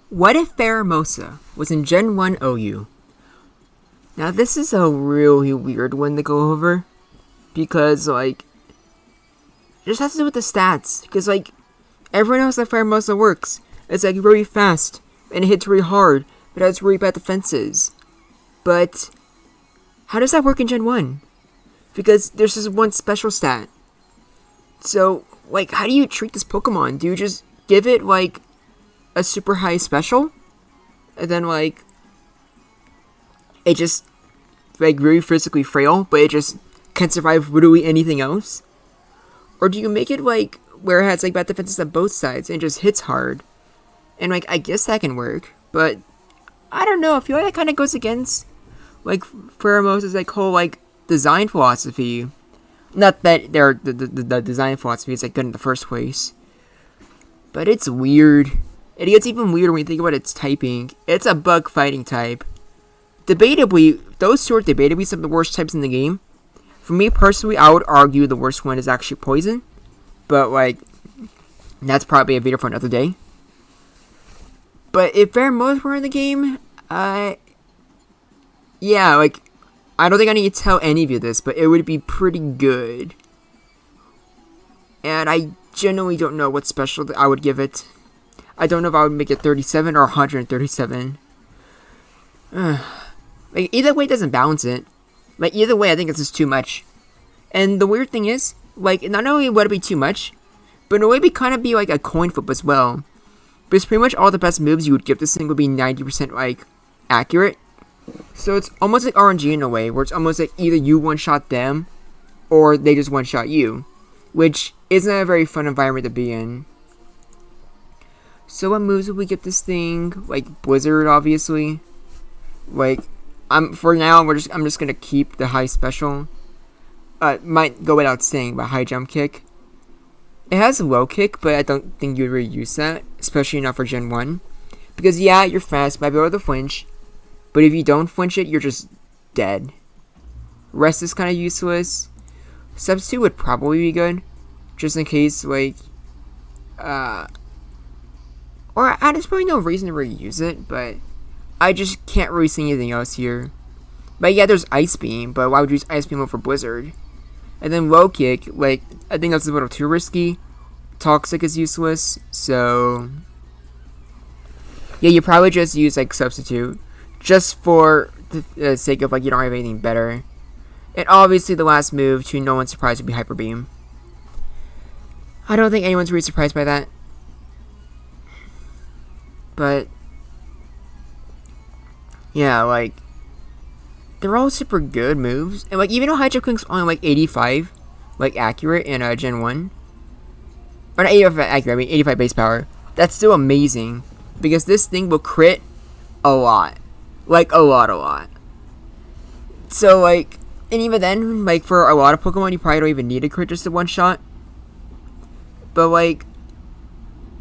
What if PHEROMOSA was in Gen 1 OU? Now this is a really weird one to go over, because it just has to do with the stats, because everyone knows that PHEROMOSA works. It's really fast, and it hits really hard, but it has really bad defenses. But how does that work in Gen 1? Because there's just one special stat. So, how do you treat this Pokemon? Do you just give it, a super high special? And then, it just, really physically frail, but it just can't survive literally anything else? Or do you make it, where it has, bad defenses on both sides and just hits hard? And, I guess that can work, but I don't know, I feel like that kind of goes against, Pheromosa's, whole, design philosophy. Not that the design philosophy is, good in the first place. But it's weird. It gets even weirder when you think about its typing. It's a bug fighting type. Debatably, those two are debatably some of the worst types in the game. For me personally, I would argue the worst one is actually poison. But, that's probably a video for another day. But if Pheromosa were in the game, yeah, I don't think I need to tell any of you this, but it would be pretty good. And I genuinely don't know what special I would give it. I don't know if I would make it 37 or 137. Either way, it doesn't balance it. Either way, I think it's just too much. And the weird thing is, not only would it be too much, but it would be a coin flip as well. Because pretty much all the best moves you would give this thing would be 90% accurate. So it's almost like RNG in a way, where it's almost either you one-shot them, or they just one-shot you. Which isn't a very fun environment to be in. So what moves would we give this thing? Blizzard, obviously. For now, I'm just gonna keep the high special. Might go without saying, but high jump kick. It has a low kick, but I don't think you'd really use that, especially not for Gen 1. Because yeah, you're fast, might be able to flinch, but if you don't flinch it, you're just dead. Rest is kind of useless. Substitute would probably be good, just in case, or there's probably no reason to really use it, but I just can't really see anything else here. But yeah, there's Ice Beam, but why would you use Ice Beam over Blizzard? And then Low Kick, I think that's a little too risky. Toxic is useless, so yeah, you probably just use Substitute, just for the sake of you don't have anything better. And obviously the last move, to no one's surprise, would be Hyper Beam. I don't think anyone's really surprised by that. But yeah, they're all super good moves. And even though High Jump Kick's only 85 accurate in Gen 1. Or not 85 accurate, I mean 85 base power. That's still amazing. Because this thing will crit a lot. A lot. So and even then, for a lot of Pokemon, you probably don't even need a crit just to one shot. But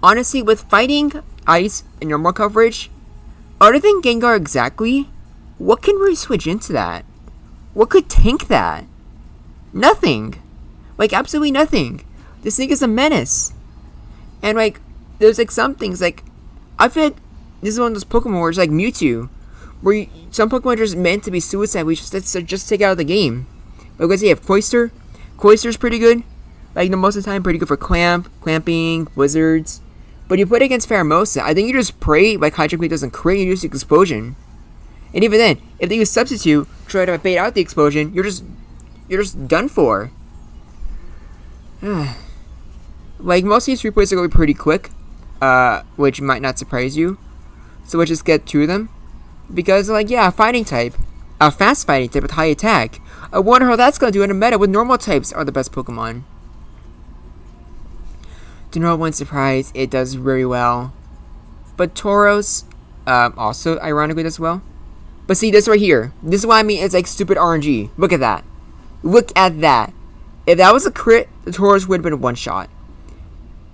honestly, with fighting, ice, and normal coverage, other than Gengar exactly, what can really switch into that? What could tank that? Nothing. Absolutely nothing. This thing is a menace. And there's some things I feel like this is one of those Pokemon where it's Mewtwo, where some Pokemon are just meant to be suicide. We just take out of the game. Because you have Cloyster. Cloyster's pretty good. Most of the time, pretty good for clamping, blizzards. But you put it against Pheromosa, I think you just pray High Jump Kick doesn't crit, and you use Explosion. And even then, if they use Substitute, try to bait out the Explosion, you're just done for. Most of these replays are going to be pretty quick, which might not surprise you. So we'll just get to them. Because, yeah, a fighting type. A fast fighting type with high attack. I wonder how that's going to do in a meta with normal types are the best Pokemon. To no one's surprise, it does very well. But Tauros, also ironically does well. But see, this right here. This is what I mean, it's stupid RNG. Look at that. Look at that. If that was a crit, the Tauros would have been a one shot.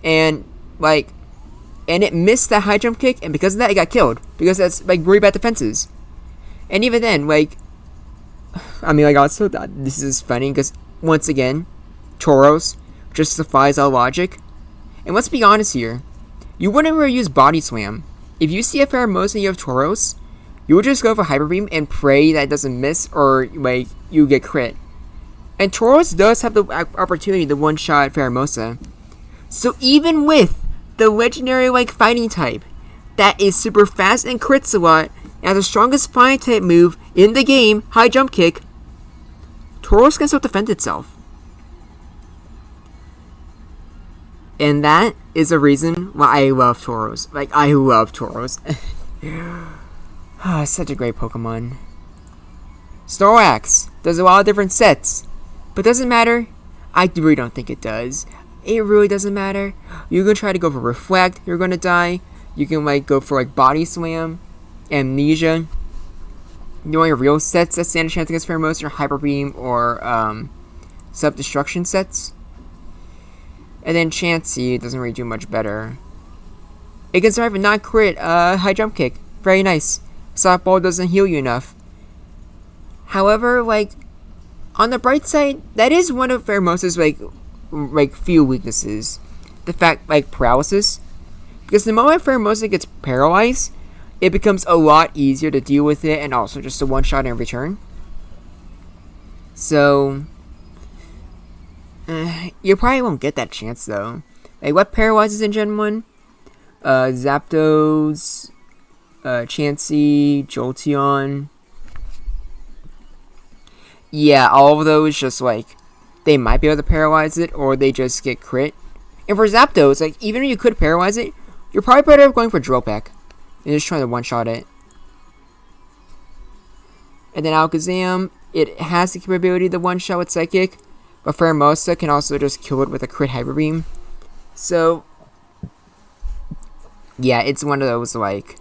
And, and it missed that high jump kick, and because of that, it got killed. Because that's, really bad defenses. And even then, also, this is funny, because, once again, Tauros just defies all logic. And let's be honest here. You wouldn't really use Body Slam. if you see a Pheromosa and you have Tauros, you would just go for Hyper Beam and pray that it doesn't miss or like you get crit. And Tauros does have the opportunity to one-shot Pheromosa. So even with the legendary like fighting type that is super fast and crits a lot, and has the strongest fighting type move in the game, high jump kick, Tauros can still defend itself. And that is a reason why I love Tauros. Like, I love Tauros. Such a great Pokemon. Snorlax does a lot of different sets. But doesn't matter. I really don't think it does. It really doesn't matter. You're gonna try to go for Reflect, you're gonna die. You can like go for like Body Slam, Amnesia. The only real sets that stand a chance against Pheromosa are Hyper Beam or Self-Destruction sets. And then Chansey doesn't really do much better. It can survive a non-crit high jump kick. Very nice. Softball doesn't heal you enough. However, like, on the bright side, that is one of Pheromosa's like few weaknesses. The fact, like, paralysis. Because the moment Pheromosa gets paralyzed, it becomes a lot easier to deal with it and also just a one-shot in return. So, you probably won't get that chance though. Like, what paralyzes in Gen 1? Zapdos, Chansey, Jolteon. Yeah, all of those just like, they might be able to paralyze it or they just get crit. And for Zapdos, like, even if you could paralyze it, you're probably better off going for Drill Peck and just trying to one-shot it. And then Alakazam, it has the capability to one-shot with Psychic, but Pheromosa can also just kill it with a crit Hyper Beam. So, yeah, it's one of those, like,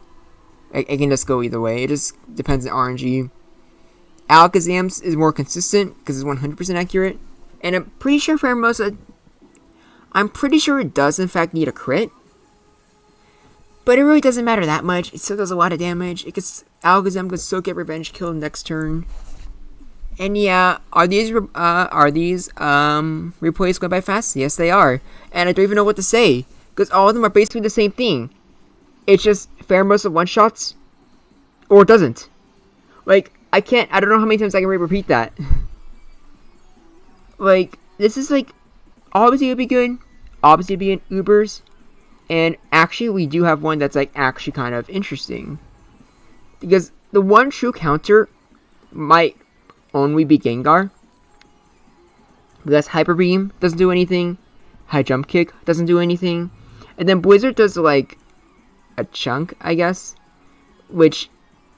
it can just go either way. It just depends on RNG. Alakazam is more consistent because it's 100% accurate. And I'm pretty sure Pheromosa, I'm pretty sure it does in fact need a crit. But it really doesn't matter that much. It still does a lot of damage. Alakazam could still get revenge kill next turn. And yeah, are these replays going by fast? Yes, they are. And I don't even know what to say, because all of them are basically the same thing. It's just Pheromosa one-shots, or it doesn't. Like, I don't know how many times I can repeat that. Like, this is like, obviously it'll be good, obviously it'll be in Ubers, and actually we do have one that's like actually kind of interesting. Because the one true counter might only be Gengar. Because Hyper Beam doesn't do anything, High Jump Kick doesn't do anything, and then Blizzard does like a chunk, I guess, which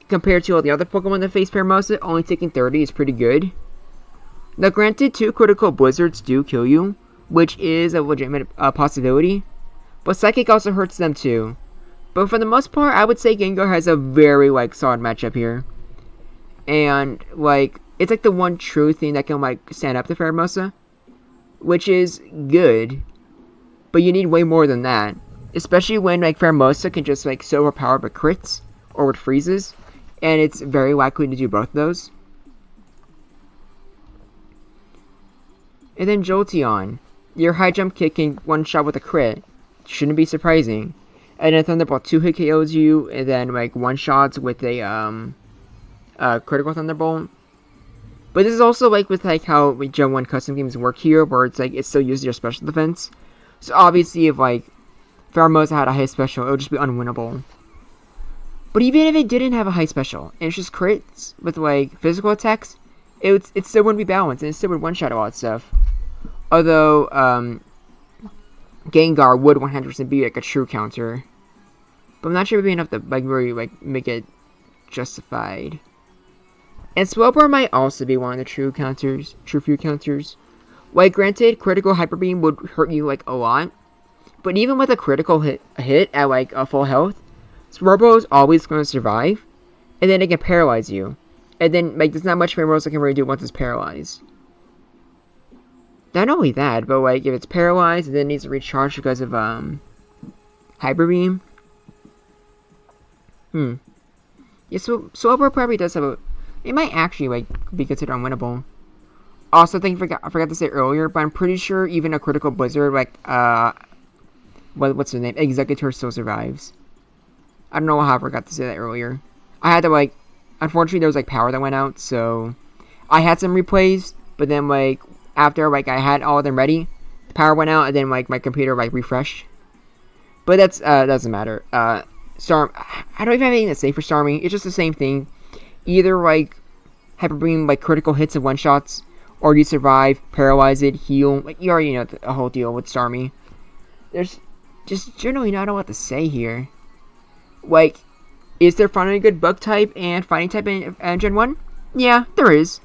compared to all the other Pokemon that face Pheromosa, only taking 30 is pretty good. Now granted, 2 critical Blizzards do kill you, which is a legitimate possibility, but Psychic also hurts them too. But for the most part, I would say Gengar has a very like solid matchup here. And like, it's like the one true thing that can like stand up to Pheromosa, which is good, but you need way more than that. Especially when like Pheromosa can just like so overpower with crits or with freezes, and it's very likely to do both of those. And then Jolteon, your high jump kick can one shot with a crit. Shouldn't be surprising. And then Thunderbolt 2-hit KOs you, and then like one shots with a critical Thunderbolt. But this is also like with like how Gen 1 custom games work here, where it's like it still uses your special defense. So obviously if like Pheromosa had a high special, it would just be unwinnable. But even if it didn't have a high special, and it's just crits with like physical attacks, it still wouldn't be balanced, and it still would one-shot a lot of stuff. Although, Gengar would 100% be like a true counter. But I'm not sure it would be enough to like really like make it justified. And Swellow might also be one of the true few counters. Like granted, critical Hyper Beam would hurt you like a lot. But even with a critical hit at like a full health, Swellow is always going to survive. And then it can paralyze you. And then like there's not much Pheromosa can really do once it's paralyzed. Not only that, but like if it's paralyzed and then needs to recharge because of Hyper Beam. Yeah, so Swellow probably does have a. It might actually like be considered unwinnable. Also, I forgot to say earlier, but I'm pretty sure even a critical Blizzard like what's the name? Executor still survives. I don't know how I forgot to say that earlier. I had to, like, unfortunately there was, like, power that went out, so I had some replays, but then, like, after, like, I had all of them ready, the power went out, and then, like, my computer, like, refreshed. But that's, doesn't matter. Storm, I don't even have anything to say for Starmie. It's just the same thing. Either, like, Hyper Beam, like, critical hits and one-shots, or you survive, paralyze it, heal. Like, you already know the whole deal with Starmie. There's just generally not a lot to say here. Like, is there finally a good bug type and fighting type in Gen 1? Yeah, there is.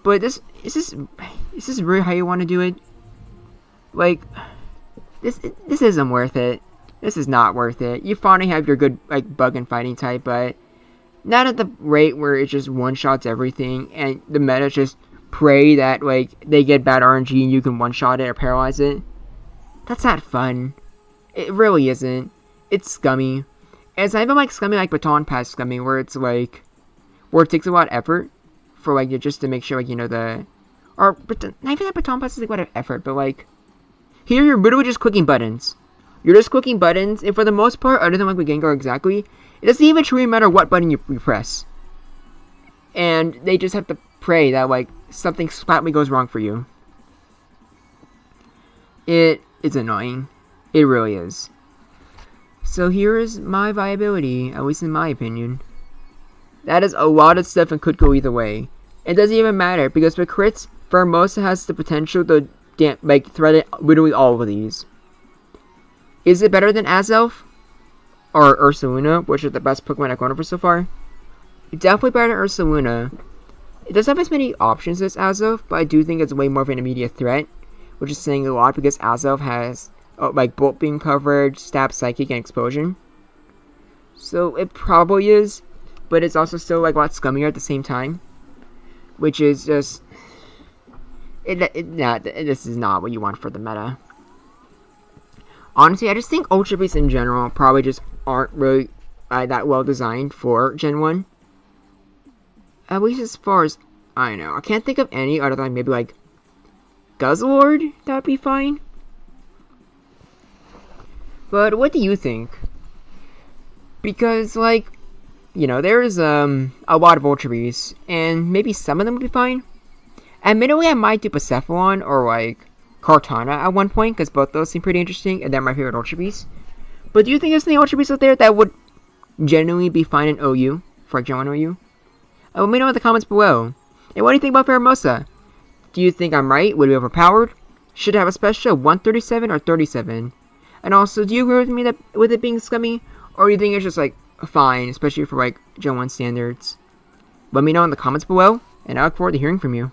But is this really how you want to do it? Like, this isn't worth it. This is not worth it. You finally have your good, like, bug and fighting type, but not at the rate where it just one-shots everything, and the meta just pray that, like, they get bad RNG and you can one-shot it or paralyze it. That's not fun. It really isn't. It's scummy. And it's not even, like, scummy like Baton Pass scummy, where it's, like, where it takes a lot of effort for, like, just to make sure, like, you know, or, not even that Baton Pass is, like, a lot of effort, but, like, here you're literally just clicking buttons. You're just clicking buttons, and for the most part, other than, like, with Gengar exactly, it doesn't even truly matter what button you press. And they just have to pray that, like, something slightly goes wrong for you. It is annoying. It really is. So here is my viability, at least in my opinion. That is a lot of stuff and could go either way. It doesn't even matter, because with crits, PHEROMOSA has the potential to, like, threaten literally all of these. Is it better than Azelf? Or Ursaluna, which are the best Pokemon I've gone for so far? Definitely better than Ursaluna. It doesn't have as many options as Azelf, but I do think it's way more of an immediate threat, which is saying a lot because Azelf has, like, Bolt Beam coverage, Stab Psychic, and Explosion. So it probably is, but it's also still, like, a lot scummier at the same time, which is just, this is not what you want for the meta. Honestly, I just think Ultra Beasts in general probably just aren't really that well designed for Gen 1. At least as far as I know. I can't think of any other than maybe, like, Guzzlord. That would be fine. But what do you think? Because, like, you know, there's a lot of Ultra Beasts, and maybe some of them would be fine. Admittedly, I might do Persephone or, like, Kartana at one point, because both those seem pretty interesting, and they're my favorite Ultra Beasts. But do you think there's any Ultra Beasts out there that would genuinely be fine in OU, for Gen 1 OU? Let me know in the comments below. And what do you think about PHEROMOSA? Do you think I'm right? Would it be overpowered? Should it have a special 137 or 37? And also, do you agree with me that with it being scummy? Or do you think it's just, like, fine, especially for, like, Gen 1 standards? Let me know in the comments below, and I look forward to hearing from you.